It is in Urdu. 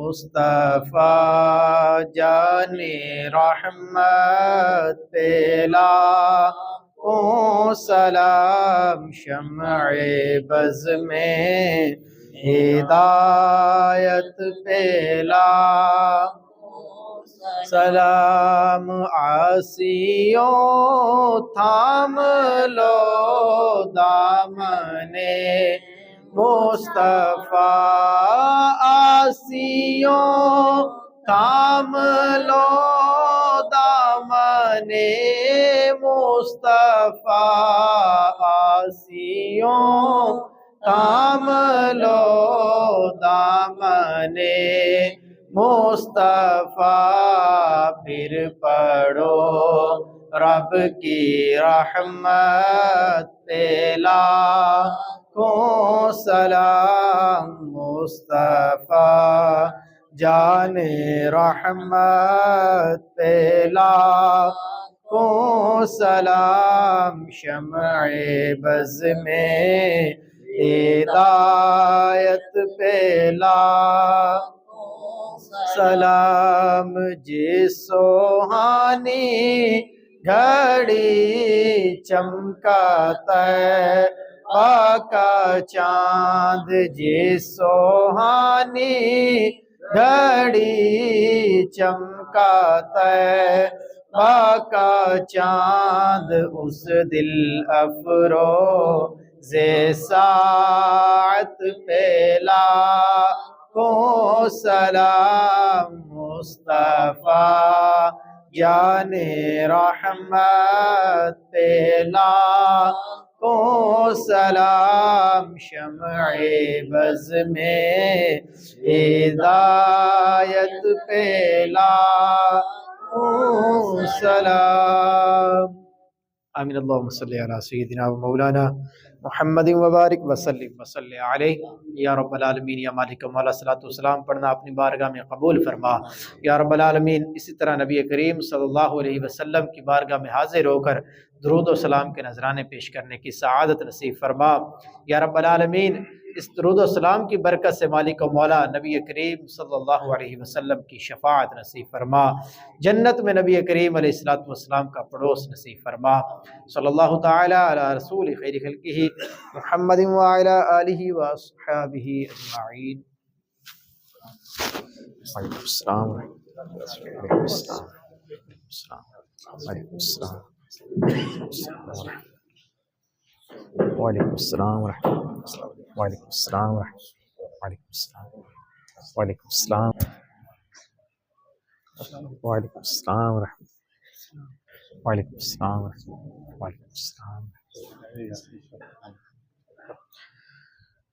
مصطفیٰ جان رحمت پہ لاکھوں سلام، شمع بز میں ہدایت پہ لاکھوں سلام، عاصیوں تھام لو دامنے مصطفیٰ، عاصیوں تھام لو دامنے مصطفیٰ، عاصیوں تھام لو دامنے مصطفیٰ، پھر پڑھو رب کی رحمت پہ لاکھوں سلام، مصطفیٰ جان رحمت پہ لاکھوں سلام، شمع بز میں ہدایت پہ لاکھوں سلام، جس سوہانی گھڑی چمکا طیبہ کا چاند، جس سوہانی گھڑی چمکا طیبہ کا چاند، اس دل افروز ساعت پہ لاکھوں سلام، مصطفیٰ جان رحمت پہ لاکھوں سلام، شمع بز میں ہدایت پہ لاکھوں سلام۔ آمین۔ اللہم صلی علی سیدنا و مولانا محمد وبارک وسلم وصلی علیہ۔ یا رب العالمین، یا مالک مولا صلاۃ والسلام پڑھنا اپنی بارگاہ میں قبول فرما۔ یا رب العالمین، اسی طرح نبی کریم صلی اللہ علیہ وسلم کی بارگاہ میں حاضر ہو کر درود و سلام کے نذرانے پیش کرنے کی سعادت نصیب فرما۔ یا رب العالمین، اس درود و سلام کی برکت سے مالک و مولا نبی کریم صلی اللہ علیہ وسلم کی شفاعت نصیب فرما، جنت میں نبی کریم علیہ السلام کا پڑوس نصیب فرما۔ صلی اللہ تعالی علی رسول خیر خلقہ محمد وعلی آلہ واصحابہ اجمعین۔ وعلیکم السلام وعلیکم السلام وعلیکم السلام وعلیکم السلام وعلیکم السلام وعلیکم السلام وعلیکم السلام وعلیکم السلام وعلیکم السلام وعلیکم السلام۔